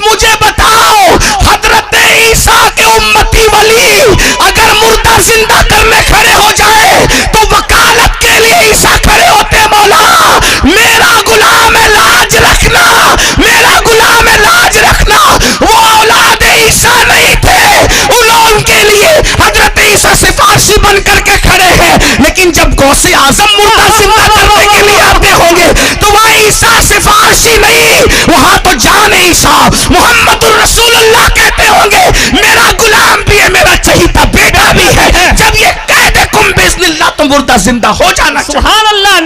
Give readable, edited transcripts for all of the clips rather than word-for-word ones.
مجھے بتاؤ حضرت عیسیٰ کے امتی ولی اگر مردہ زندہ کرنے کھڑے ہو جائے تو وکالت کے لیے عیسیٰ کھڑے ہوتے ہیں، مولا میرا غلام ہے لاج رکھنا، میرا غلام ہے لاج رکھنا۔ وہ اولاد عیسیٰ نہیں تھے، ان کے لیے حضرت عیسیٰ سفارشی بن کر کے کھڑے ہیں، لیکن جب غوث اعظم مردہ زندہ کرنے کے لیے آتے ہوں گے تو وہاں عیسیٰ سفارشی نہیں، وہاں تو جان عیسیٰ محمد الرسول اللہ کہتے ہوں گے میرا غلام بھی ہے، میرا چہیتا بیٹا بھی ہے۔ جب یہ کہہ دے کم بإذن اللہ تو مردہ زندہ ہو جانا چاہیے۔ سبحان اللہ،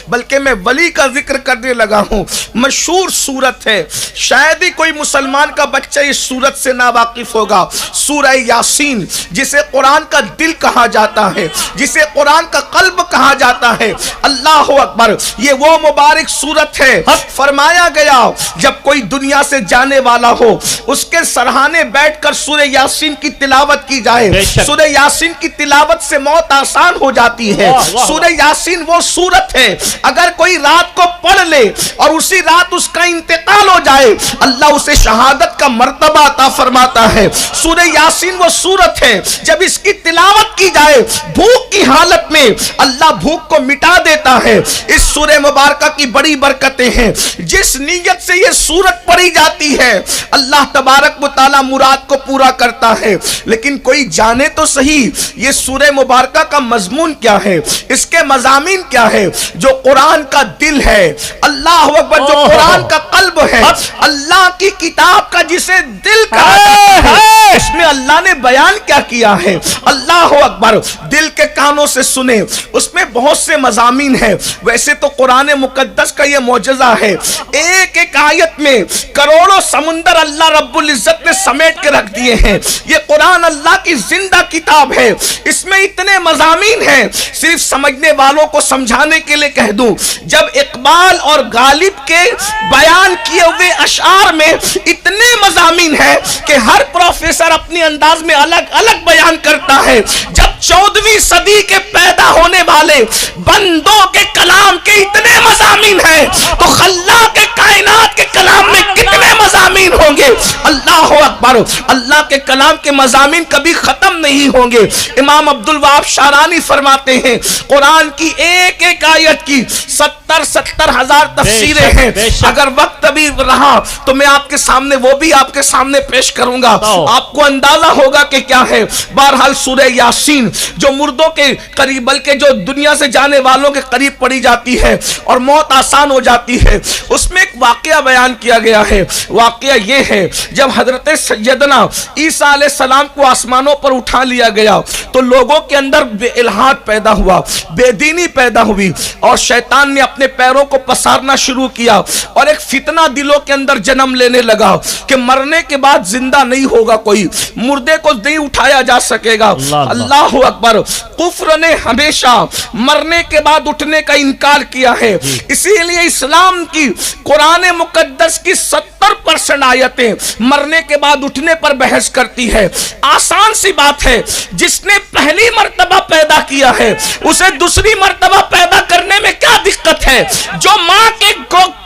بلکہ میں ولی کا ذکر کرنے لگا ہوں، مشہور سورت ہے، شاید ہی کوئی مسلمان کا بچہ اس سورت سے نا واقف ہوگا، سورہ یاسین، جسے قرآن کا دل کہا جاتا ہے، جسے قرآن کا قلب کہا جاتا ہے۔ اللہ اکبر، یہ وہ مبارک سورت ہے، فرمایا گیا جب کوئی دنیا سے جانے والا ہو اس کے سرہانے بیٹھ کر سورہ یاسین کی تلاوت کی جائے، سورہ یاسین کی تلاوت سے موت آسان ہو جاتی ہے۔ سورہ یاسین وہ سورت ہے اگر کوئی رات کو پڑھ لے اور اسی رات اس کا انتقال ہو جائے اللہ اسے شہادت کا مرتبہ عطا فرماتا ہے۔ سورہ یاسین وہ سورت ہے جب اس کی تلاوت کی جائے بھوک کی حالت میں اللہ بھوک کو مٹا دیتا ہے۔ اس سورہ مبارکہ کی بڑی برکتیں ہیں، جس نیت سے یہ سورت پڑھی جاتی ہے اللہ تبارک و تعالی مراد کو پورا کرتا ہے۔ لیکن کوئی جانے تو صحیح یہ سورہ مبارکہ کا مضمون کیا ہے، اس کے مضامین کیا ہے؟ جو قرآن کا دل ہے، اللہ اکبر، جو قرآن کا قلب ہے، اللہ کی کتاب کا جسے دل کہا جاتا ہے، اس میں اللہ نے بیان کیا کیا ہے؟ اللہ اکبر، دل کے کانوں سے سنے، اس میں بہت سے مضامین ہیں۔ ویسے تو قرآن مقدس کا یہ معجزہ ہے، ایک ایک آیت میں کروڑوں سمندر اللہ رب العزت نے سمیٹ کے رکھ دیے ہیں۔ یہ قرآن اللہ کی زندہ کتاب ہے، اس میں اتنے مضامین ہیں، صرف سمجھنے والوں کو سمجھانے کے لیے کہہ دوں، جب اقبال اور غالب کے بیان کیے ہوئے اشعار میں اتنے مضامین ہیں کہ ہر پروفیسر اپنے انداز میں الگ الگ بیان کرتا ہے۔ جب 14ویں صدی کے پیدا ہونے والے بندوں کے کلام کے اتنے مضامین ہیں تو خلاق کے کائنات کے کلام میں کتنے مضامین ہوں گے؟ اللہ اکبر، اللہ کے کلام کے مضامین کبھی ختم نہیں ہوں گے۔ امام عبدالوہاب شارانی فرماتے ہیں قرآن کی ایک ایک آیت کی 70 ہزار تفسیریں ہیں۔ اگر وقت ابھی رہا تو میں آپ کے سامنے وہ بھی آپ کے سامنے پیش کروں گا، آپ کو اندازہ ہوگا کہ کیا ہے۔ بہرحال سورہ یاسین جو مردوں کے قریب بلکہ جو دنیا سے جانے والوں کے قریب پڑھی جاتی ہے اور موت آسان ہو جاتی ہے، اس میں ایک واقعہ بیان کیا گیا ہے۔ واقعہ یہ ہے جب حضرت سیدنا عیسیٰ علیہ السلام کو آسمانوں پر اٹھا لیا گیا تو لوگوں کے اندر بے الحاد پیدا ہوا، بے دینی پیدا ہوئی، اور شیطان نے اپنے پیروں کو پسارنا شروع کیا اور ایک فتنہ دلوں کے اندر جنم لینے لگا کہ مرنے کے بعد زندہ نہیں ہوگا، کوئی مردے کو نہیں اٹھایا جا سکے گا۔ اللہ اکبر، کفر نے ہمیشہ مرنے کے بعد اٹھنے کا انکار کیا ہے، اسی لیے اسلام کی قرآن مقدس کی 70% آیتیں مرنے کے بعد اٹھنے پر بحث کرتی ہے۔ آسان سی بات ہے، جس نے پہلی مرتبہ پیدا کیا ہے اسے دوسری مرتبہ پیدا کرنے میں کیا دقت ہے؟ جو ماں کے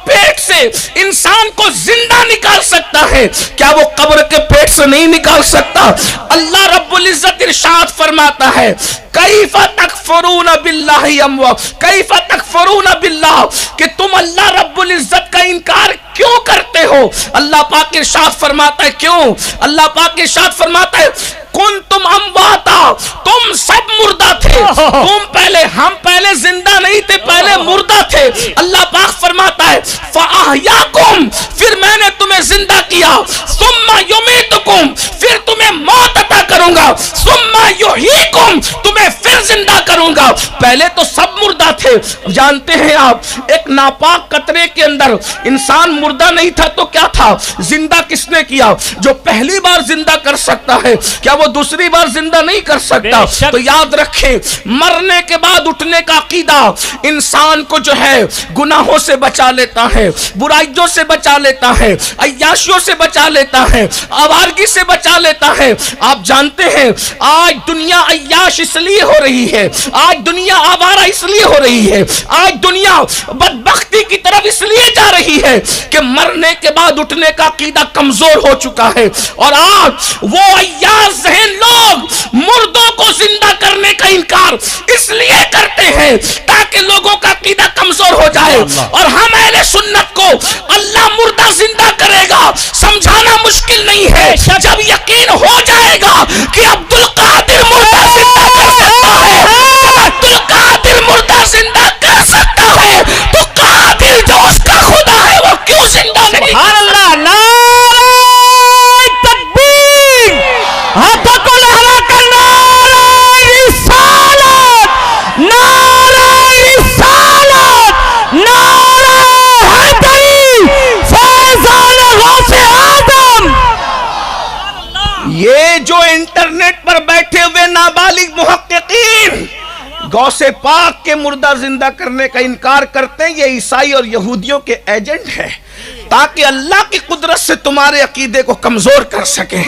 پیٹ سے انسان کو زندہ نکال سکتا ہے کیا وہ قبر کے پیٹ سے نہیں نکال سکتا؟ اللہ رب العزت ارشاد فرماتا ہے کیف تکفرون باللہ کیف تکفرون باللہ، کہ تم اللہ رب العزت کا انکار کیوں کرتے ہو؟ اللہ پاک ارشاد فرماتا ہے کیوں؟ اللہ پاک ارشاد فرماتا ہے کنتم امواتا، تم سب مردہ تھے، ہم پہلے زندہ نہیں تھے، پہلے مردہ تھے۔ اللہ پاک فرماتا ہے فاحیاکم، پھر میں نے تمہیں زندہ کیا، ثم یمیتکم، پھر تمہیں موت عطا کروں گا، ثم یحییکم، تمہیں پھر زندہ کروں گا۔ پہلے تو سب مردہ تھے۔ جانتے ہیں آپ ایک ناپاک قطرے کے اندر انسان مردہ نہیں تھا تو کیا تھا؟ زندہ کس نے کیا؟ جو پہلی بار زندہ کر سکتا ہے کیا وہ دوسری بار زندہ نہیں کر سکتا؟ تو یاد رکھیں مرنے کے بعد اٹھنے کا عقیدہ انسان کو جو ہے گناہوں سے بچا لیتا ہے، برائیوں سے بچا لیتا ہے، عیاشیوں سے بچا لیتا ہے، آوارگی سے بچا لیتا ہے۔ آپ جانتے ہیں آج دنیا عیاش اس لیے ہو رہی ہے، آج دنیا آوارہ اس لیے ہو رہی ہے، آج دنیا بدبختی کی طرف اس لیے جا رہی ہے کہ مرنے کے بعد اٹھنے کا عقیدہ کمزور ہو چکا ہے۔ اور آج وہ عیاذ ذہن لوگ مردوں کو زندہ کرنے کا انکار اس لیے کرتے ہیں تاکہ لوگوں کا عقیدہ کمزور ہو جائے۔ اور ہم اہل سنت کو اللہ مردہ زندہ کرے گا سمجھانا مشکل نہیں ہے۔ جب یقین ہو جائے گا کہ عبد القادر مردہ زندہ کر سکتا ہے، عبد القادر مردہ زندہ کر سکتا ہے، تو قادر جو اس کا خدا ہے وہ کیوں زندہ نہیں؟ سبحان اللہ، نعرہ تکبیر، ہاتھوں کو لہرا کر نعرہ رسالت، نعرہ رسالت، نعرہ حیدری، فیضان غوث آدم۔ یہ جو انٹرنیٹ پر بیٹھے ہوئے نابالغ محققین غوث پاک کے مردہ زندہ کرنے کا انکار کرتے ہیں، یہ عیسائی اور یہودیوں کے ایجنٹ ہیں تاکہ اللہ کی قدرت سے تمہارے عقیدے کو کمزور کر سکیں۔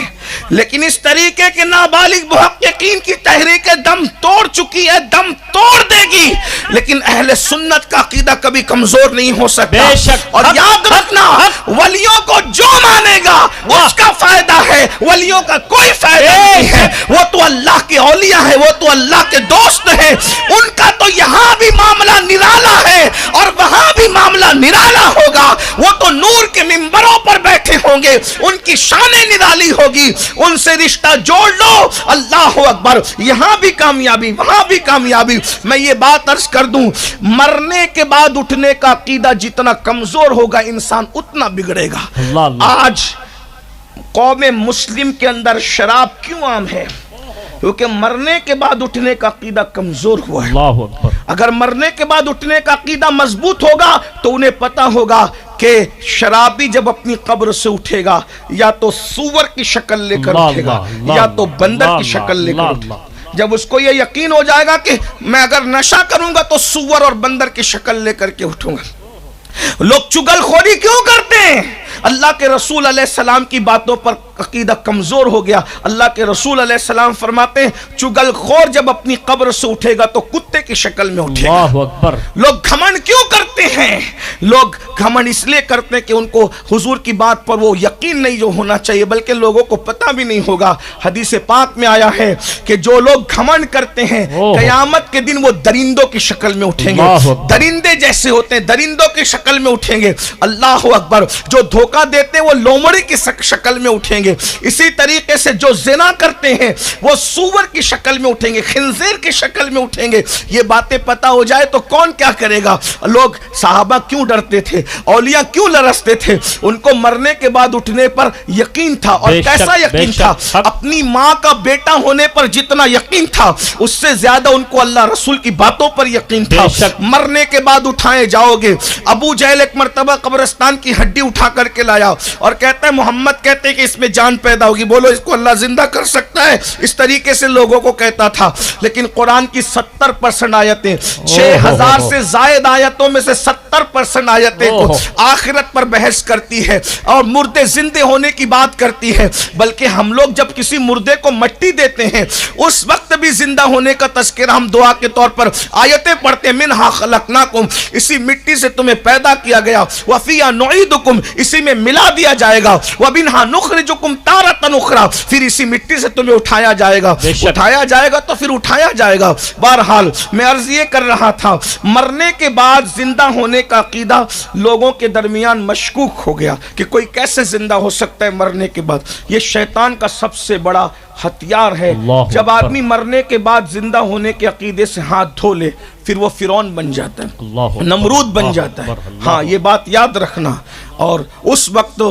لیکن اس طریقے کے نابالغ محققین کی تحریک دم توڑ چکی ہے، دم توڑ دے گی، لیکن اہل سنت کا عقیدہ کبھی کمزور نہیں ہو سکتا۔ بے شک، اور یاد رکھنا ولیوں کو جو مانے گا اس کا فائدہ ہے، ولیوں کا کوئی فائدہ نہیں ہے۔ وہ تو اللہ کے اولیاء ہیں، وہ تو اللہ کے دوست ہیں، ان کا تو یہاں بھی معاملہ نرالا ہے اور وہاں بھی معاملہ نرالا ہوگا۔ وہ تو نور کے منبروں پر بیٹھے ہوں گے، ان کی شانیں نرالی ہوگی، ان سے رشتہ جوڑ لو، اللہ اکبر، یہاں بھی کامیابی وہاں بھی کامیابی۔ میں یہ بات عرض کر دوں، مرنے کے بعد اٹھنے کا عقیدہ جتنا کمزور ہوگا انسان اتنا بگڑے گا۔ آج قوم مسلم کے اندر شراب کیوں عام ہے؟ کیونکہ مرنے کے بعد اٹھنے کا عقیدہ کمزور ہوا ہے۔ اللہ اکبر۔ اگر مرنے کے بعد اٹھنے کا عقیدہ مضبوط ہوگا تو انہیں پتا ہوگا کہ شرابی جب اپنی قبر سے اٹھے گا یا تو سور کی شکل لے کر اٹھے گا یا تو بندر کی شکل لے کر اٹھے گا۔ جب اس کو یہ یقین ہو جائے گا کہ میں اگر نشہ کروں گا تو سور اور بندر کی شکل لے کر کے اٹھوں گا۔ لوگ چگل خوری کیوں کرتے ہیں؟ اللہ کے رسول علیہ السلام کی باتوں پر عقیدہ کمزور ہو گیا۔ اللہ کے رسول علیہ السلام فرماتے ہیں چگل خور جب اپنی قبر سے اٹھے گا تو کتے کی شکل میں اٹھے گا۔ اللہ اکبر۔ لوگ گھمنڈ کیوں کرتے ہیں؟ لوگ گھمنڈ اس لیے کرتے ہیں کہ ان کو حضور کی بات پر وہ یقین نہیں جو ہونا چاہیے، بلکہ لوگوں کو پتہ بھی نہیں ہوگا۔ حدیث پاک میں آیا ہے کہ جو لوگ گھمنڈ کرتے ہیں قیامت کے دن وہ درندوں کی شکل میں اٹھیں گے، درندے جیسے ہوتے ہیں، درندوں کی شکل میں اٹھیں گے۔ اللہ اکبر۔ جو دھوکہ دیتے ہیں وہ لومڑی کی شکل میں اٹھیں گے۔ اسی طریقے سے جو زنا کرتے ہیں وہ سور کی شکل میں اٹھیں گے، خنزیر کی شکل میں اٹھیں گے۔ یہ باتیں پتہ ہو جائے تو کون کیا کرے گا؟ لوگ صحابہ کیوں ڈرتے تھے، اولیاء کیوں لرزتے تھے؟ ان کو مرنے کے بعد اٹھنے پر یقین تھا۔ اور کیسا یقین تھا؟ اپنی ماں کا بیٹا ہونے پر جتنا یقین تھا اس سے زیادہ ان کو اللہ رسول کی باتوں پر یقین تھا۔ مرنے کے بعد اٹھائے جاؤ گے۔ ابو جہل ایک مرتبہ قبرستان کی ہڈی اٹھا کر کے لایا اور کہتا ہے محمد کہتے کہ اس میں جان پیدا ہوگی، بولو اس کو اللہ زندہ کر سکتا ہے؟ اس طریقے سے لوگوں کو کہتا تھا۔ لیکن قرآن کی 70% آیتیں، 6000 سے زائد آیتوں میں سے 70% آیتیں کو آخرت پر بحث کرتی ہے اور مردے زندے ہونے کی بات کرتی ہے۔ بلکہ ہم لوگ جب کسی مردے کو مٹی دیتے ہیں اس وقت بھی زندہ ہونے کا تذکرہ ہم دعا کے طور پر آیتیں پڑھتے ہیں، منہا خلقناکم، اسی مٹی سے تمہیں پیدا کیا گیا، وفیہا نعیدکم، اسی میں ملا دیا جائے گا، ومنہا نخرجکم تارۃ اخری، پھر اسی مٹی سے تمہیں اٹھایا جائے گا، اٹھایا جائے گا تو پھر اٹھایا جائے گا۔ بہرحال میں عرض یہ کر رہا تھا، مرنے کے بعد زندہ ہونے کا عقیدہ لوگوں کے درمیان مشکوک ہو گیا کہ کوئی کیسے زندہ ہو سکتا ہے مرنے کے بعد۔ یہ شیطان کا سب سے بڑا ہتھیار ہے۔ جب آدمی مرنے کے بعد زندہ ہونے کے عقیدے سے ہاتھ دھو لے پھر وہ فرعون بن جاتا ہے، نمرود بن جاتا ہے۔ ہاں یہ بات یاد رکھنا۔ اور اس وقت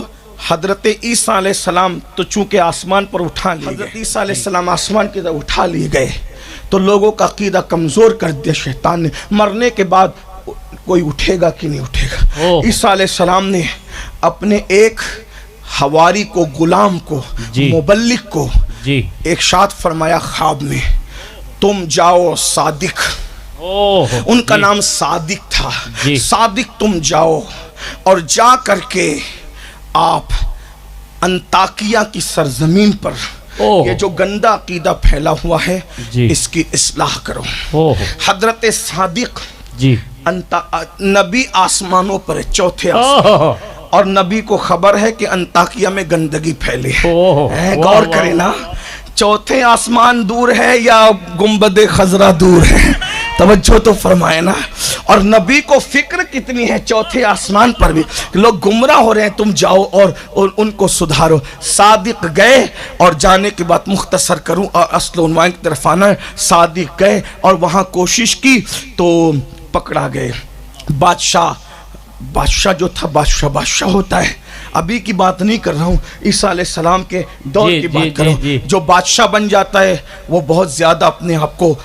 حضرت عیسیٰ علیہ السلام تو چونکہ آسمان پر اٹھا لیے گئے، حضرت عیسیٰ علیہ السلام آسمان کی طرف اٹھا لیے گئے تو لوگوں کا عقیدہ کمزور کر دیا شیطان نے، مرنے کے بعد کوئی اٹھے گا کہ نہیں اٹھے گا۔ عیسیٰ علیہ السلام نے اپنے ایک حواری کو، غلام کو، مبلغ کو ارشاد فرمایا خواب میں، تم جاؤ صادق، ان کا نام صادق تھا، صادق تم جاؤ اور جا کر کے آپ انطاکیہ کی سرزمین پر یہ جو گندا عقیدہ پھیلا ہوا ہے جی اس کی اصلاح کرو. حضرت صادق جی نبی آسمانوں پر ہے، چوتھے آسمان، اور نبی کو خبر ہے کہ انطاکیہ میں گندگی پھیلی ہے. غور کریں نا، چوتھے آسمان دور ہے یا گنبد خضرا دور ہے؟ توجہ تو فرمائے نا. اور نبی کو فکر کتنی ہے چوتھے آسمان پر بھی کہ لوگ گمراہ ہو رہے ہیں، تم جاؤ اور ان کو سدھارو. صادق گئے، اور جانے کے بعد مختصر کروں اور اصل عنوان کی طرف آنا ہے. صادق گئے اور وہاں کوشش کی تو پکڑا گئے. بادشاہ جو تھا، بادشاہ ہوتا ہے. ابھی کی بات نہیں کر رہا ہوں، عیسیٰ علیہ السلام کے دور کی بات کر رہا ہوں. جو بادشاہ بن جاتا ہے وہ بہت زیادہ اپنے آپ کو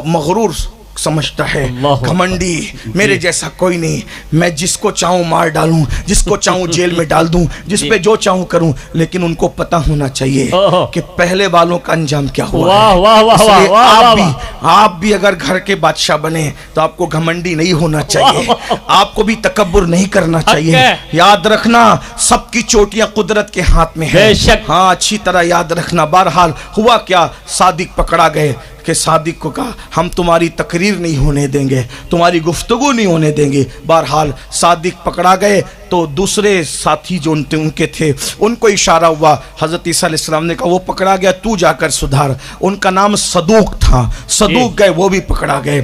مغرور سمجھتا ہے، گھمنڈی، میرے جیسا کوئی نہیں، میں جس کو چاہوں مار ڈالوں، جس کو چاہوں جیل میں ڈال دوں، جس پہ جو چاہوں کروں. لیکن ان کو پتہ ہونا چاہیے کہ پہلے والوں کا انجام کیا ہوا ہے. آپ بھی اگر گھر کے بادشاہ بنے تو آپ کو گھمنڈی نہیں ہونا چاہیے، آپ کو بھی تکبر نہیں کرنا چاہیے. یاد رکھنا سب کی چوٹیاں قدرت کے ہاتھ میں ہیں. ہاں اچھی طرح یاد رکھنا. بہرحال ہوا کیا، صادق پکڑا گئے کہ صادق کو کہا ہم تمہاری تقریر نہیں ہونے دیں گے، تمہاری گفتگو نہیں ہونے دیں گے. بہرحال صادق پکڑا گئے تو دوسرے ساتھی جو ان کے تھے ان کو اشارہ ہوا. حضرت عیسیٰ علیہ السلام نے کہا وہ پکڑا گیا، تو جا کر سدھار. ان کا نام صدوق تھا. صدوق گئے، وہ بھی پکڑا گئے،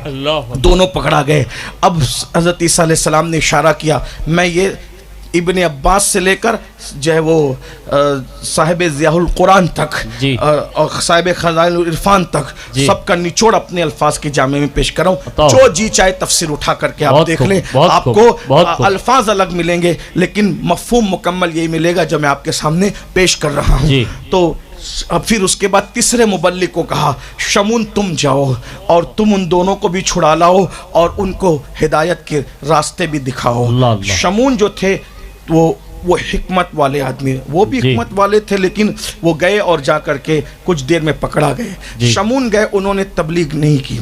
دونوں پکڑا گئے. اب حضرت عیسیٰ علیہ السلام نے اشارہ کیا، میں یہ ابن عباس سے لے کر جو ہے وہ صاحب ضیاء القرآن تک اور صاحب خزائن العرفان تک سب کا نچوڑ اپنے الفاظ کے جامع میں پیش کر رہا ہوں. جو جی چاہے تفسیر اٹھا کر کے آپ دیکھ لیں، آپ کو الفاظ الگ ملیں گے لیکن مفہوم مکمل یہی ملے گا جو میں آپ کے سامنے پیش کر رہا ہوں. تو پھر اس کے بعد تیسرے مبلغ کو کہا شمون تم جاؤ اور تم ان دونوں کو بھی چھڑا لاؤ اور ان کو ہدایت کے راستے بھی دکھاؤ. شمون جو تھے وہ حکمت والے آدمی، وہ بھی حکمت والے تھے لیکن وہ گئے اور جا کر کے کچھ دیر میں پکڑا گئے. شمون گئے، انہوں نے تبلیغ نہیں کی.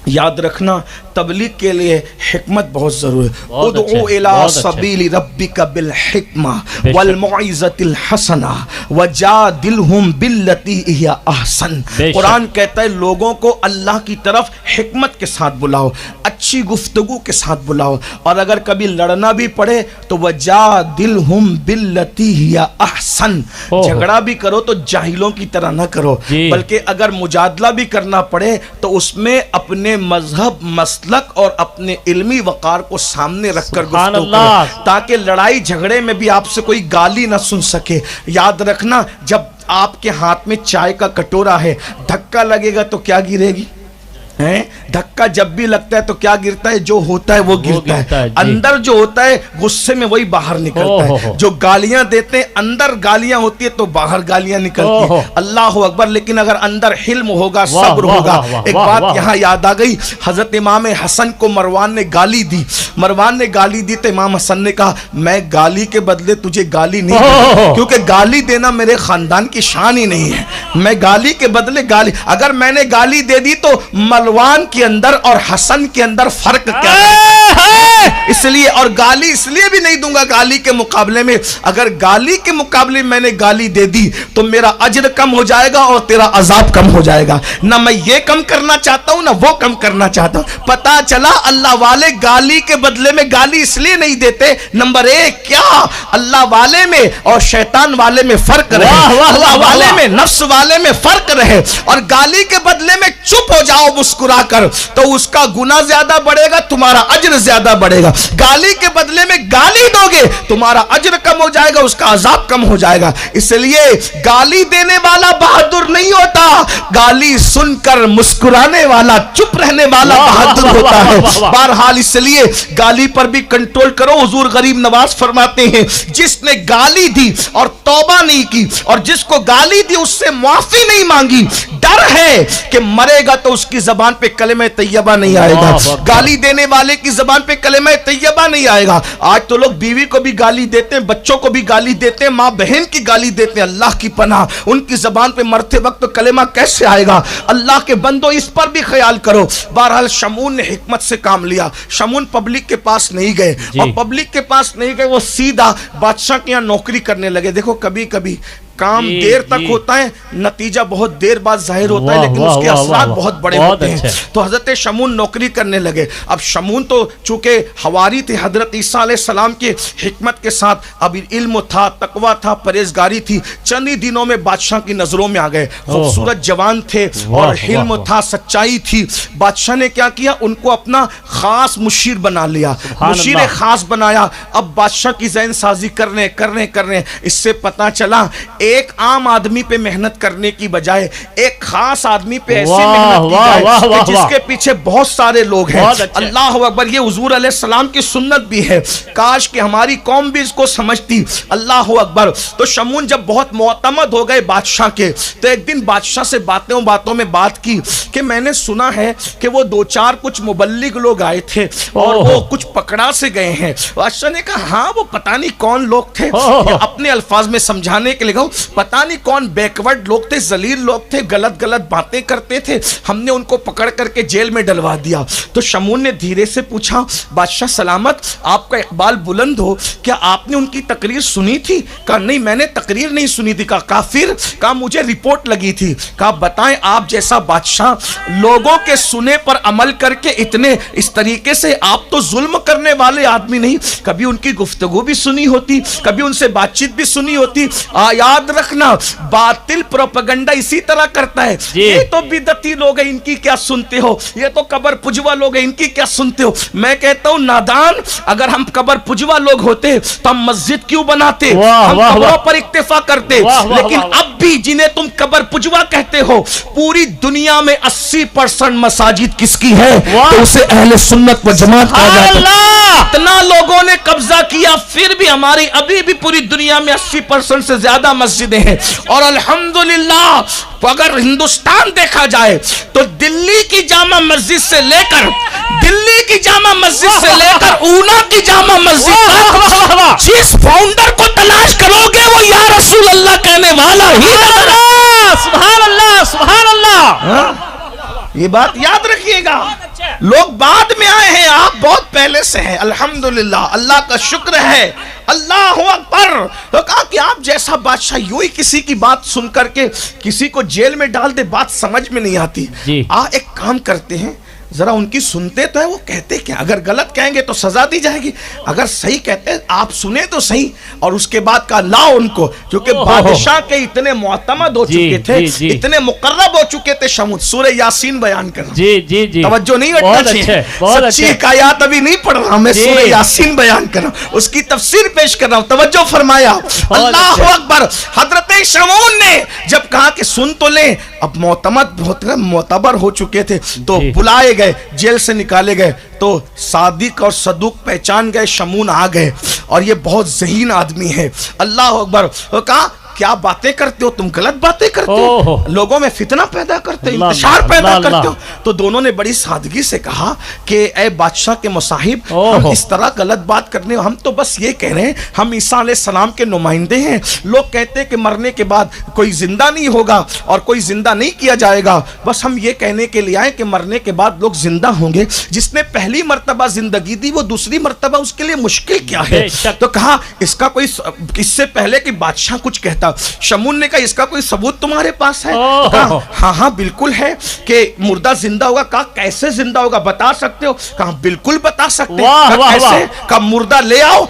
یاد رکھنا تبلیغ کے لیے حکمت بہت ضروری ہے. ادعو الی سبیل ربک بالحکمہ والموعظۃ الحسنہ وجادلہم باللتی ہی احسن. قرآن کہتا ہے لوگوں کو اللہ کی طرف حکمت کے ساتھ بلاؤ، اچھی گفتگو کے ساتھ بلاؤ، اور اگر کبھی لڑنا بھی پڑے تو وجادلہم باللتی ہی احسن. جھگڑا بھی کرو تو جاہلوں کی طرح نہ کرو، بلکہ اگر مجادلہ بھی کرنا پڑے تو اس میں اپنے مذہب، مسلک اور اپنے علمی وقار کو سامنے رکھ کر گفتگو کریں تاکہ لڑائی جھگڑے میں بھی آپ سے کوئی گالی نہ سن سکے. یاد رکھنا جب آپ کے ہاتھ میں چائے کا کٹورا ہے، دھکا لگے گا تو کیا گرے گی؟ دھکا جب بھی لگتا ہے تو کیا گرتا ہے؟ جو ہوتا ہے وہ گرتا ہے. اندر جو ہوتا ہے غصے میں وہی باہر نکلتا ہے. جو گالیاں دیتے ہیں اندر گالیاں ہوتی ہے تو باہر گالیاں نکلتی ہیں. اللہ اکبر. لیکن اگر اندر حلم ہوگا، صبر ہوگا. ایک بات یہاں یاد آ گئی، حضرت امام حسن کو مروان نے گالی دی. مروان نے گالی دی تو امام حسن نے کہا میں گالی کے بدلے تجھے گالی نہیں دوں، کیونکہ گالی دینا میرے خاندان کی شان ہی نہیں ہے. میں گالی کے بدلے گالی، اگر میں نے گالی دے دی تو مروان کے اندر اور حسن کے اندر فرق کیا ہے؟ اس لیے، اور گالی اس لیے بھی نہیں دوں گا گالی کے مقابلے میں، اگر گالی کے مقابلے میں نے گالی دے دی تو میرا اجر کم ہو جائے گا اور تیرا عذاب کم ہو جائے گا. نہ میں یہ کم کرنا چاہتا ہوں نہ وہ کم کرنا چاہتا ہوں. پتا چلا اللہ والے گالی کے بدلے میں گالی اس لیے نہیں دیتے. نمبر ایک، کیا اللہ والے میں اور شیطان والے میں فرق رہے، اللہ والے میں نفس والے میں فرق رہے. اور گالی کے بدلے میں چپ ہو جاؤ مسکرا کر تو اس کا گناہ زیادہ بڑھے گا، تمہارا اجر زیادہ بڑھے گا. گالی کے بدلے میں گالی دو گے تمہارا اجر کم ہو جائے گا، اس کا عذاب کم ہو جائے گا. اس لیے گالی دینے والا بہادر نہیں ہوتا، گالی سن کر مسکرانے والا، چپ رہنے والا بہادر ہوتا ہے. بہرحال اس لیے گالی پر بھی کنٹرول کرو. حضور غریب نواز فرماتے ہیں جس نے گالی دی اور توبہ نہیں کی اور جس کو گالی دی اس سے معافی نہیں مانگی، ڈر ہے کہ مرے گا تو اس کی زبان پہ کلمہ طیبہ نہیں آئے گا. گالی دینے والے کی زبان پہ کلمہ طیبہ نہیں آئے گا. آج تو لوگ بیوی کو بھی گالی دیتے ہیں، بچوں کو بھی گالی دیتے ہیں، ماں بہن کی گالی دیتے ہیں. اللہ کی پناہ، ان کی زبان پہ مرتے وقت کلمہ کیسے آئے گا؟ اللہ کے بندو اس پر بھی خیال کرو. بہرحال شمون نے حکمت سے کام لیا. شمون پبلک کے پاس نہیں گئے اور پبلک کے پاس نہیں گئے، وہ سیدھا بادشاہ کے یہاں نوکری کرنے لگے. دیکھو کبھی کبھی کام جی دیر تک جی ہوتا ہے، نتیجہ بہت دیر بعد ظاہر ہوتا ہے، واہ لیکن واہ اس کے واہ اثرات واہ بہت بڑے بہت ہوتے ہیں۔ اچھے۔ تو حضرت شمون نوکری کرنے لگے۔ اب شمون تو چونکہ حواری تھے حضرت عیسیٰ علیہ السلام کے، حکمت کے ساتھ اب علم تھا، تقوی تھا، پرہیزگاری تھی، چند ہی دنوں میں بادشاہ کی نظروں میں آ گئے۔ خوبصورت جوان تھے اور حلم تھا، سچائی تھی۔ بادشاہ نے کیا کیا؟ ان کو اپنا خاص مشیر بنا لیا، مشیر خاص بنایا۔ اب بادشاہ کی ذہن سازی کرنے اس سے پتا چلا ایک عام آدمی پہ محنت کرنے کی بجائے ایک خاص آدمی پہ ایسی محنت کی جائے کہ جس کے پیچھے بہت سارے لوگ ہیں۔ اللہ اکبر، یہ حضور علیہ السلام کی سنت بھی ہے، کاش کہ ہماری قوم بھی اس کو سمجھتی۔ اللہ اکبر۔ تو شمون جب بہت معتمد ہو گئے بادشاہ کے، تو ایک دن بادشاہ سے باتوں میں بات کی کہ میں نے سنا ہے کہ وہ دو چار کچھ مبلغ لوگ آئے تھے اور وہ کچھ پکڑا سے گئے ہیں۔ بادشاہ نے کہا ہاں وہ پتہ نہیں کون لوگ تھے، اپنے الفاظ میں سمجھانے کے لیے کہوں، پتہ نہیں کون بیکورڈ لوگ تھے، ذلیل لوگ تھے، غلط باتیں کرتے تھے، ہم نے ان کو پکڑ کر کے جیل میں ڈلوا دیا۔ تو شمون نے دھیرے سے پوچھا بادشاہ سلامت، آپ کا اقبال بلند ہو، کیا آپ نے ان کی تقریر سنی تھی؟ کہا نہیں میں نے تقریر نہیں سنی تھی۔ کہا کافر، کہا مجھے رپورٹ لگی تھی۔ کہا بتائیں آپ جیسا بادشاہ لوگوں کے سنے پر عمل کر کے اتنے اس طریقے سے، آپ تو ظلم کرنے والے آدمی نہیں، کبھی ان کی گفتگو بھی سنی ہوتی، کبھی ان سے بات چیت بھی سنی ہوتی۔ یاد رکھنا باطل پروپیگنڈا اسی طرح کرتا ہے، یہ تو بدعتی لوگ ہیں ان کی کیا سنتے ہو، یہ تو قبر پجوا لوگ ہیں ان کی کیا سنتے ہو۔ میں کہتا ہوں نادان، اگر ہم قبر پجوا لوگ ہوتے تو ہم مسجد کیوں بناتے، ہم قبروں پر اکتفا کرتے۔ لیکن اب بھی جنہیں تم قبر پجوا کہتے ہو، پوری دنیا میں 80% مساجد کس کی ہے؟ تو اسے اہل سنت و جماعت کہا جاتا ہے۔ اتنا لوگوں نے قبضہ کیا، پھر بھی ہماری ابھی بھی پوری دنیا میں 80% سے زیادہ مسجدیں ہیں۔ اور الحمدللہ اگر ہندوستان دیکھا جائے تو دلی کی جامع مسجد سے لے کر اونا کی جامع مسجد تک جس فاؤنڈر کو تلاش کرو گے وہ یا رسول اللہ کہنے والا ہی نظر آئے۔ سبحان اللہ سبحان اللہ۔ یہ بات یاد رکھیے گا، لوگ بعد میں آئے ہیں، آپ بہت پہلے سے ہیں۔ الحمدللہ، اللہ کا شکر ہے، اللہ اکبر۔ تو کہا کہ آپ جیسا بادشاہ یوں ہی کسی کی بات سن کر کے کسی کو جیل میں ڈال دے، بات سمجھ میں نہیں آتی۔ ایک کام کرتے ہیں، ذرا ان کی سنتے تو ہے وہ کہتے کیا، اگر غلط کہیں گے تو سزا دی جائے گی، اگر صحیح کہتے ہیں آپ سنیں تو صحیح۔ اور اس کے بعد کہا لاؤ ان کو، کیونکہ بادشاہ کے اتنے معتمد ہو چکے تھے، اتنے مقرب ہو چکے تھے۔ شمون سورہ یاسین بیان کرنا، توجہ نہیں ہٹنا چاہیے، سچی حکایات ابھی نہیں پڑھ رہا میں، سورہ یاسین بیان کر رہا ہوں، اس کی تفسیر پیش کر رہا ہوں، توجہ فرمایا۔ اللہ اکبر۔ حضرت شمون نے جب کہا کہ سن تو لیں، اب معتبر ہو چکے تھے تو بلائے گئے، جیل سے نکالے گئے، تو صادق اور صدوق پہچان گئے، شمون آ گئے اور یہ بہت ذہین آدمی ہے۔ اللہ اکبر۔ کہا کیا باتیں کرتے ہو تم، غلط باتیں کرتے ہو، لوگوں میں فتنہ پیدا کرتے ہو، انتشار پیدا کرتے ہو۔ تو دونوں نے بڑی سادگی سے کہا کہ اے بادشاہ کے مصاحب، ہم اس طرح غلط بات کرنے، ہم تو بس یہ کہہ رہے ہیں ہم عیسیٰ علیہ السلام کے نمائندے ہیں۔ لوگ کہتے ہیں کہ مرنے کے بعد کوئی زندہ نہیں ہوگا اور کوئی زندہ نہیں کیا جائے گا، بس ہم یہ کہنے کے لیے آئے کہ مرنے کے بعد لوگ زندہ ہوں گے، جس نے پہلی مرتبہ زندگی دی وہ دوسری مرتبہ اس کے لیے مشکل کیا ہے۔ تو کہا اس کا کوئی، اس سے پہلے کہ بادشاہ کچھ کہتا، شمون نے کہا اس کا کوئی ثبوت تمہارے پاس ہے؟ کہا ہاں بالکل ہے کہ مردہ زندہ ہوگا۔ کہا کیسے زندہ ہوگا، بتا سکتے ہو؟ کہا بالکل بتا سکتے ہیں۔ کیسے؟ کہا مردہ لے آؤ،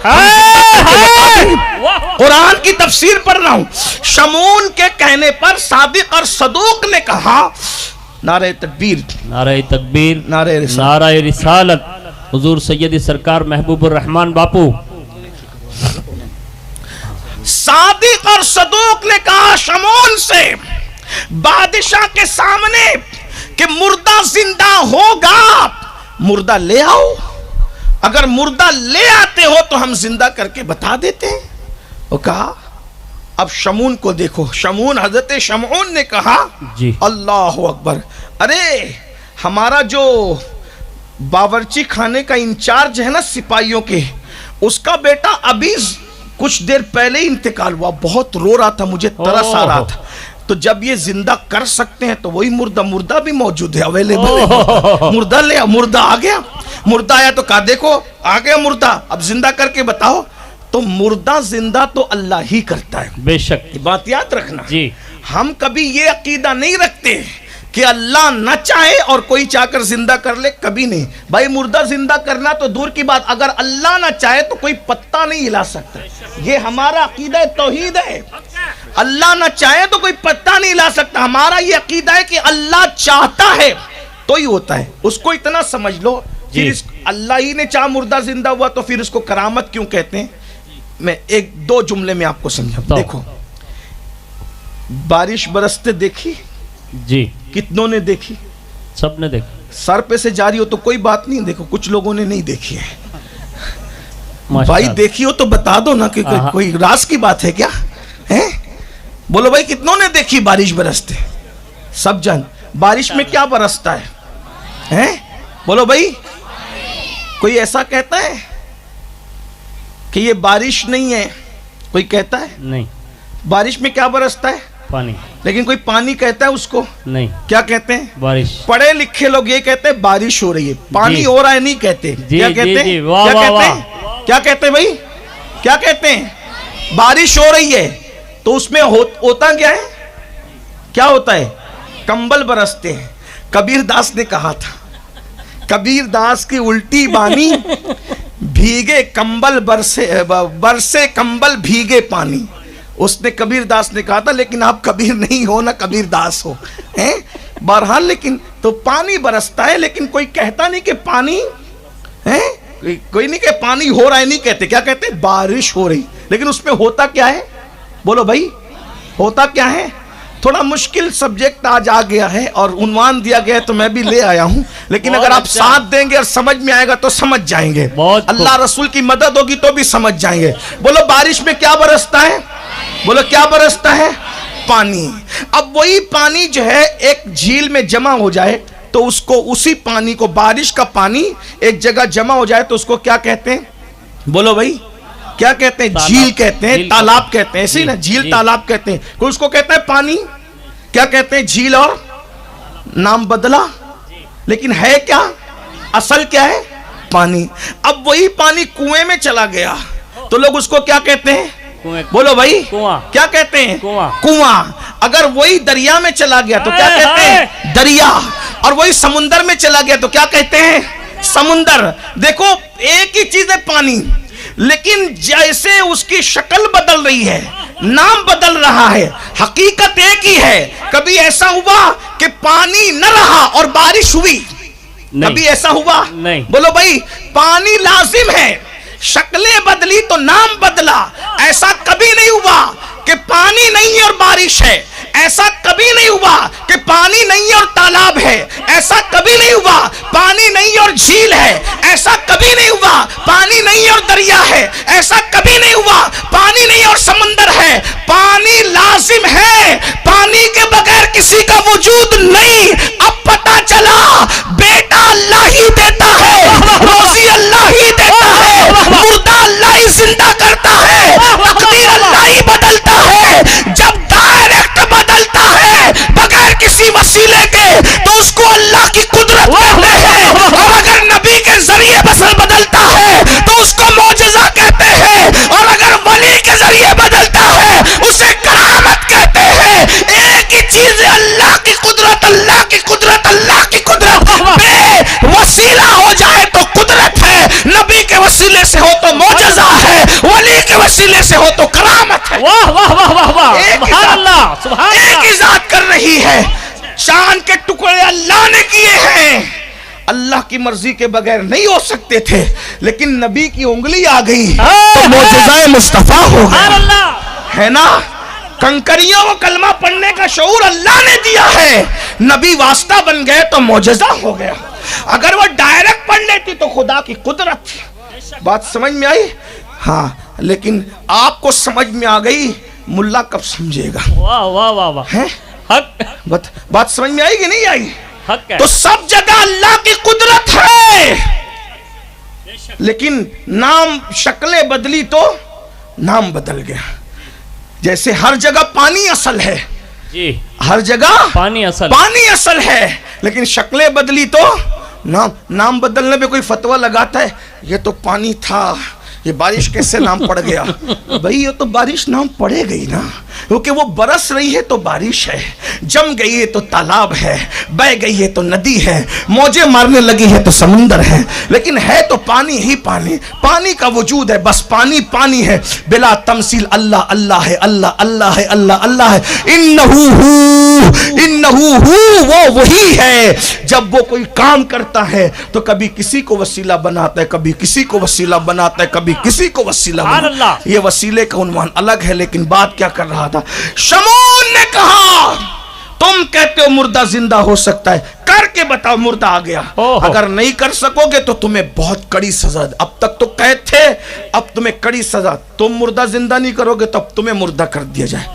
قرآن کی تفسیر پڑھ رہا ہوں۔ شمون کے کہنے پر صادق اور صدوق نے کہا نعرہ تکبیر، نعرہ تکبیر، نعرہ رسالت، حضور سید سرکار محبوب الرحمان باپو۔ صادق اور صدوق نے کہا شمون سے بادشاہ کے سامنے کہ مردہ زندہ ہوگا، مردہ لے آؤ، اگر مردہ لے آتے ہو تو ہم زندہ کر کے بتا دیتے ہیں۔ وہ کہا اب شمون کو دیکھو، شمون حضرت شمعون نے کہا اللہ اکبر، ارے ہمارا جو باورچی خانے کا انچارج ہے نا سپاہیوں کے، اس کا بیٹا ابھی کچھ دیر پہلے انتقال ہوا، بہت رو رہا تھا، مجھے ترس آ رہا تھا، تو جب یہ زندہ کر سکتے ہیں تو وہی مردہ بھی موجود ہے، اویلیبل ہے، مردہ لے، مردہ آ گیا، مردہ آیا تو کہا دیکھو آ گیا مردہ، اب زندہ کر کے بتاؤ۔ تو مردہ زندہ تو اللہ ہی کرتا ہے. بے شک بات یاد رکھنا. جی ہم کبھی یہ عقیدہ نہیں رکھتے کہ اللہ نہ چاہے اور کوئی چاہ کر زندہ کر لے, کبھی نہیں بھائی. مردہ زندہ کرنا تو دور کی بات, اگر اللہ نہ چاہے تو کوئی پتا نہیں ہلا سکتا. یہ ہمارا عقیدہ توحید ہے. اللہ نہ چاہے تو کوئی پتا نہیں ہلا سکتا. ہمارا یہ عقیدہ ہے کہ اللہ چاہتا ہے تو ہی ہوتا ہے. اس کو اتنا سمجھ لو. پھر اللہ ہی نے چاہ مردہ زندہ ہوا تو پھر اس کو کرامت کیوں کہتے ہیں؟ میں ایک دو جملے میں آپ کو سمجھاؤں. دیکھو بارش برستے دیکھی جی, کتنوں نے دیکھی؟ سب نے دیکھا. سر پہ سے جاری ہو تو کوئی بات نہیں, دیکھو کچھ لوگوں نے نہیں دیکھی ہے. ماشاء بھائی اللہ. دیکھی ہو تو بتا دو نا کہ کوئی راز کی بات ہے کیا ہے؟ بولو بھائی کتنوں نے دیکھی بارش برستے؟ سب جان. بارش میں کیا برستا ہے؟ بولو بھائی, کوئی ایسا کہتا ہے کہ یہ بارش نہیں ہے؟ کوئی کہتا ہے؟ نہیں. بارش میں کیا برستا ہے؟ پانی. لیکن کوئی پانی کہتا ہے اس کو؟ نہیں. کیا کہتے ہیں؟ بارش. پڑھے لکھے لوگ یہ کہتے ہیں بارش ہو رہی ہے, پانی جی. ہو رہا ہے نہیں کہتے. جی, کیا جی, کہتے جی. ہیں؟ واہ, کیا واہ, کہتے واہ. ہیں؟ کیا کہتے ہیں بھائی؟ کیا کہتے ہیں؟ بارش ہو رہی ہے تو اس میں ہوتا کیا ہے؟ کیا ہوتا ہے؟ کمبل برستے ہیں. کبیر داس نے کہا تھا, کبیر داس کی الٹی بانی, بھیگے کمبل برسے کمبل بھیگے پانی. اس نے کبیر داس نے کہا تھا, لیکن آپ کبیر نہیں ہو نہ کبیر داس ہو. بہرحال لیکن تو پانی برستا ہے, لیکن کوئی کہتا نہیں کہ پانی کوئی نہیں کہ پانی ہو رہا ہے نہیں کہتے. کیا کہتے ہیں؟ بارش ہو رہی. لیکن اس میں ہوتا کیا ہے؟ بولو بھائی ہوتا کیا ہے؟ تھوڑا مشکل سبجیکٹ آج آ گیا ہے اور عنوان دیا گیا ہے تو میں بھی لے آیا ہوں, لیکن اگر آپ ساتھ دیں گے اور سمجھ میں آئے گا تو سمجھ جائیں گے. اللہ رسول کی مدد ہوگی تو بھی سمجھ جائیں گے. بولو بارش میں کیا برستا ہے؟ بولو کیا برستا ہے؟ پانی. اب وہی پانی جو ہے ایک جھیل میں جمع ہو جائے تو اس کو, اسی پانی کو, بارش کا پانی ایک جگہ جمع ہو جائے تو اس کو کیا کہتے ہیں؟ بولو بھائی کیا کہتے ہیں؟ جھیل کہتے ہیں, تالاب کہتے ہیں. ایسے نا جھیل تالاب کہتے ہیں. کوئی اس کو کہتا ہے پانی. کیا کہتے ہیں؟ جھیل. اور نام بدلا لیکن ہے کیا؟ اصل کیا ہے؟ پانی. اب وہی پانی کنویں میں چلا گیا تو لوگ اس کو کیا کہتے ہیں؟ بولو بھائی کیا کہتے ہیں؟ کنواں. اگر وہی دریا میں چلا گیا تو کیا کہتے ہیں؟ دریا. اور وہی سمندر میں چلا گیا تو کیا کہتے ہیں؟ سمندر. دیکھو ایک ہی چیز ہے پانی, لیکن جیسے اس کی شکل بدل رہی ہے, نام بدل رہا ہے, حقیقت ایک ہی ہے. کبھی ایسا ہوا کہ پانی نہ رہا اور بارش ہوئی؟ کبھی ایسا ہوا؟ نہیں. بولو بھائی پانی لازم ہے, شکلیں بدلی تو نام بدلا. ایسا کبھی نہیں ہوا کہ پانی نہیں ہے اور بارش ہے. ایسا کبھی نہیں ہوا کہ پانی نہیں ہے اور تالاب ہے. ایسا کبھی نہیں ہوا پانی نہیں اور جھیل ہے. ایسا کبھی نہیں ہوا پانی نہیں اور دریا ہے. ایسا کبھی نہیں ہوا پانی نہیں اور سمندر ہے. پانی لازم ہے, پانی کے بغیر کسی کا وجود نہیں. اب پتا چلا بیٹا اللہ ہی دیتا ہے, روزی اللہ ہی دیتا ہے, مردہ اللہ ہی زندہ کرتا ہے, تقدیر اللہ ہی بدلتا ہے. جب ڈائریکٹ بدلتا ہے بغیر کسی وسیلے کے تو اس کو اللہ کی قدرت کہتے ہیں, اور اگر نبی کے ذریعے بسر بدلتا ہے تو اس کو معجزہ کہتے ہیں, اور اگر ولی کے ذریعے بدلتا ہے اسے کرامت کہتے ہیں. ایک ہی چیز ہے اللہ کی قدرت, اللہ کی قدرت, اللہ کی قدرت. بے وسیلہ ہو جائے تو قدرت ہے, نبی کے وسیلے سے ہو تو معجزہ ہے, ولی کے وسیلے سے ہو تو کرامت ہے. واہ واہ واہ واہ واہ, سبحان اللہ, سبحان اللہ. ایک ہی ذات کر رہی ہے. چاند کے ٹکڑے اللہ نے کیے ہیں, اللہ کی مرضی کے بغیر نہیں ہو سکتے تھے, لیکن نبی کی انگلی آ گئی تو معجزہ مصطفیٰ ہو گیا, ہے نا. کنکریوں کو کلمہ پڑھنے کا شعور اللہ نے دیا ہے, نبی واسطہ بن گئے تو معجزہ ہو گیا. اگر وہ ڈائریکٹ پڑھ لیتی تو خدا کی قدرت تھی. بات سمجھ میں آئی؟ ہاں, لیکن آپ کو سمجھ میں آ گئی, ملا کب سمجھے گا؟ واہ واہ واہ واہ, حق. بات سمجھ میں آئی کہ نہیں آئی؟ حق ہے. تو سب جگہ اللہ کی قدرت ہے, لیکن نام شکلیں بدلی تو نام بدل گیا. جیسے ہر جگہ پانی اصل ہے, جی ہر جگہ پانی اصل ہے, لیکن شکلیں بدلی تو نام بدلنے پہ کوئی فتویٰ لگاتا ہے یہ تو پانی تھا, یہ بارش کیسے نام پڑ گیا؟ بھئی یہ تو بارش نام پڑے گئی نا، کیونکہ وہ برس رہی ہے تو بارش ہے، جم گئی ہے تو تالاب ہے، بہ گئی ہے تو ندی ہے، موجیں مارنے لگی ہے تو سمندر ہے، لیکن ہے تو پانی ہی پانی، پانی کا وجود ہے، بس پانی پانی ہے بلا تمثیل۔ اللہ اللہ ہے، اللہ اللہ ہے، اللہ اللہ ہے، انہو ہو، وہ وہی ہے۔ جب وہ کوئی کام کرتا ہے تو کبھی کسی کو وسیلہ بناتا ہے، کبھی کسی کو وسیلہ بناتا ہے، کبھی کسی کو وسیلہ بناتا ہے۔ یہ وسیلے کا عنوان الگ ہے، لیکن بات کیا کر رہا تھا؟ شمعون نے کہا تم کہتے ہو مردہ زندہ ہو سکتا ہے، کر کے بتاؤ مردہ آ گیا۔ اگر نہیں کر سکو گے تو تمہیں بہت کڑی سزا، اب تک تو قید تھے، اب تمہیں کڑی سزا، تم مردہ زندہ نہیں کرو گے تو اب تمہیں مردہ کر دیا جائے۔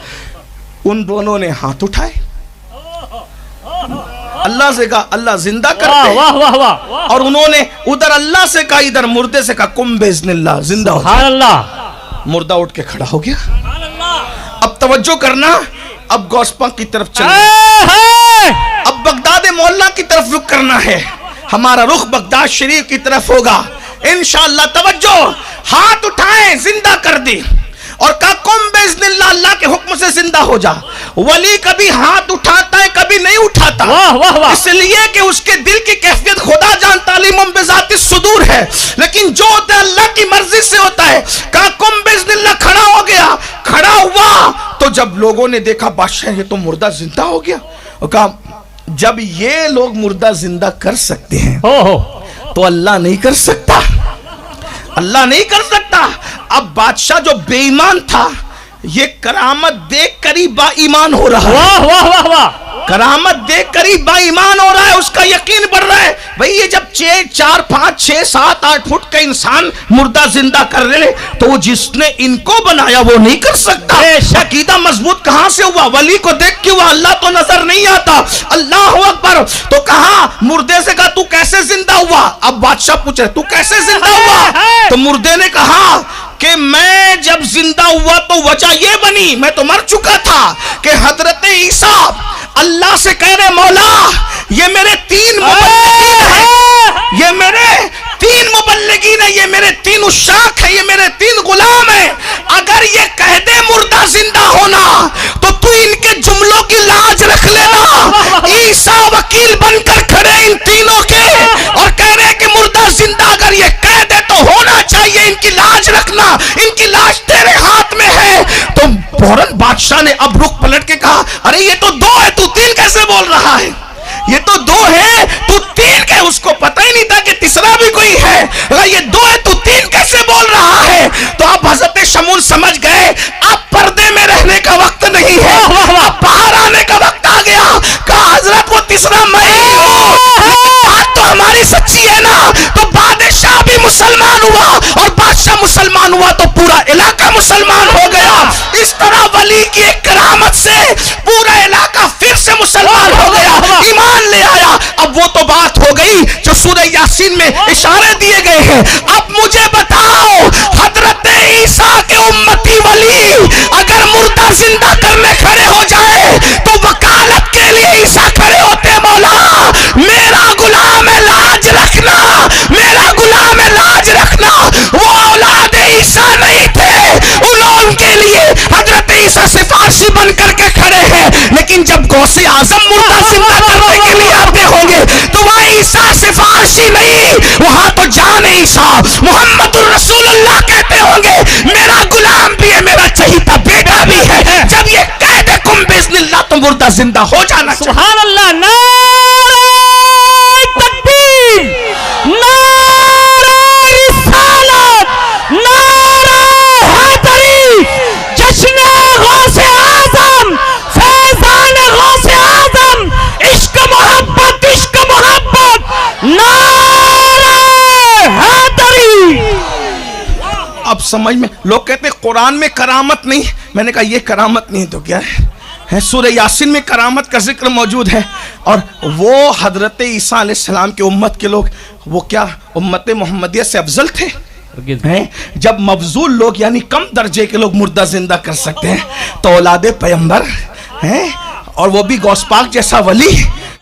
ان دونوں نے ہاتھ اٹھائے، اللہ سے کہا اللہ زندہ کرتے ہیں، اور انہوں نے ادھر اللہ سے کہا ادھر مردے سے کہا کم باذن اللہ زندہ ہو جائے۔ مردہ اٹھ کے کھڑا ہو گیا۔ اب توجہ کرنا، اب گوسپا کی طرف چلنا، اب بغداد مولا کی طرف رخ کرنا ہے، ہمارا رخ بغداد شریف کی طرف ہوگا انشاءاللہ۔ توجہ، ہاتھ اٹھائیں، زندہ کر دی اور کہا کم باذن اللہ، اللہ کے حکم سے زندہ ہو جا۔ ولی کبھی ہاتھ اٹھاتا ہے کبھی نہیں اٹھاتا، اس لیے کہ اس کے دل کی کیفیت خدا جانتا، علیم بذات الصدور ہے، لیکن جو ہوتا ہے اللہ کی مرضی سے ہوتا ہے۔ کہا کم باذن اللہ، کھڑا ہو گیا، کھڑا ہوا تو جب لوگوں نے دیکھا بادشاہ یہ تو مردہ زندہ ہو گیا، اور کہا جب یہ لوگ مردہ زندہ کر سکتے ہیں تو اللہ نہیں کر سکتا، اللہ نہیں کر سکتا۔ اب بادشاہ جو بے ایمان تھا یہ کرامت دیکھ کر ہی با ایمان ہو رہا ہے، کرامت دیکھ کر ہی با ایمان ہو رہا ہے، اس کا یقین بڑھ رہا ہے۔ بھئی یہ جب 4 5 6 7 8 فٹ کا انسان مردہ زندہ کر رہے تو وہ جس نے ان کو بنایا وہ نہیں کر سکتا۔ عقیدہ مضبوط کہاں سے ہوا؟ ولی کو دیکھ کے ہوا، اللہ تو نظر نہیں آتا۔ اللہ اکبر۔ تو کہا مردے سے کہا تو کیسے زندہ ہوا؟ اب بادشاہ پوچھ رہے تو کیسے زندہ ہوا؟ تو مردے نے کہا کہ میں جب زندہ ہوا تو وجہ یہ بنی، میں تو مر چکا تھا، کہ حضرت عیسیٰ اللہ سے کہہ رہے مولا یہ میرے 3 مبلغین ہیں، یہ میرے 3 مبلغین ہیں، یہ میرے 3 عشاق ہیں، یہ میرے 3 غلام ہیں، اگر یہ کہہ دے مردہ زندہ ہونا تو تو ان کے جملوں کی لاج رکھ لینا۔ عیسیٰ وکیل بن کر کھڑے ان تینوں کے اور کہہ رہے کہ مردہ زندہ اگر یہ کہہ دے تو ہونا چاہیے، ان کی لاج رکھنا، ان کی لاش تیرے ہاتھ میں ہے۔ تو فوراً بادشاہ نے اب رخ پلٹ کے کہا ارے یہ تو 2 ہے، تو 3 کیسے بول رہا ہے؟ یہ تو 2 ہے تو 3 کے، اس کو پتہ ہی نہیں تھا کہ تیسرا بھی کوئی ہے، اگر یہ 2 ہے تو 3 کیسے بول رہا ہے؟ تو اب حضرت شمعون سمجھ گئے اب پردے میں رہنے کا وقت نہیں ہے، اب باہر آنے کا وقت آ گیا۔ کہا حضرت وہ تیسرا میں ہی ہوں، بات تو ہماری سچی ہے نا۔ تو بادشاہ بھی مسلمان ہوا اور بادشاہ مسلمان ہوا تو پورا علاقہ مسلمان ہو گیا۔ اس طرح ولی کی ایک کرامت سے پورا علاقہ پھر سے مسلمان ہو گیا، ایمان لے آیا۔ اب وہ تو بات ہو گئی جو سورہ یاسین میں اشارے دیے گئے ہیں۔ اب مجھے بتاؤ حضرت عیسیٰ کے امتی ولی اگر مردہ زندہ کرنے کھڑے ہو جائے تو وکالت کے لیے عیسیٰ کھڑے ہوتے مولا میرا غلام ہے لاج رکھنا، میرا غلام ہے لاج رکھنا۔ وہ اولاد عیسیٰ نہیں تھے، ان کے لیے حضرت عیسیٰ سفارشی بن کر کے کھڑے ہیں، لیکن جب غوث اعظم مردہ زندہ کرنے کے لیے آتے ہوں گے تو وہاں عیسیٰ سفارشی نہیں، وہاں تو جان عیسیٰ محمد الرسول اللہ کہتے ہوں گے میرا غلام بھی ہے، میرا چہیتا بیٹا بھی ہے۔ جب یہ کہہ دے کم باذن اللہ تو مردہ زندہ ہو جانا چاہیے۔ سبحان اللہ، نعرہ تکبیر، نعرہ رسالت، نعرہ حیدری، جشن غوث اعظم، فیضان غوث اعظم، عشق محبت، عشق محبت، نعرہ حیدری۔ اب سمجھ میں لوگ کہتے ہیں قرآن میں کرامت نہیں، میں نے کہا یہ کرامت نہیں تو کیا ہے؟ سورہ یاسین میں کرامت کا ذکر موجود ہے، اور وہ حضرت عیسیٰ علیہ السلام کے امت کے لوگ وہ کیا امت محمدیہ سے افضل تھے؟ جب مفضول لوگ یعنی کم درجے کے لوگ مردہ زندہ کر سکتے ہیں تو اولاد پیغمبر ہیں، اور وہ بھی غوث پاک جیسا ولی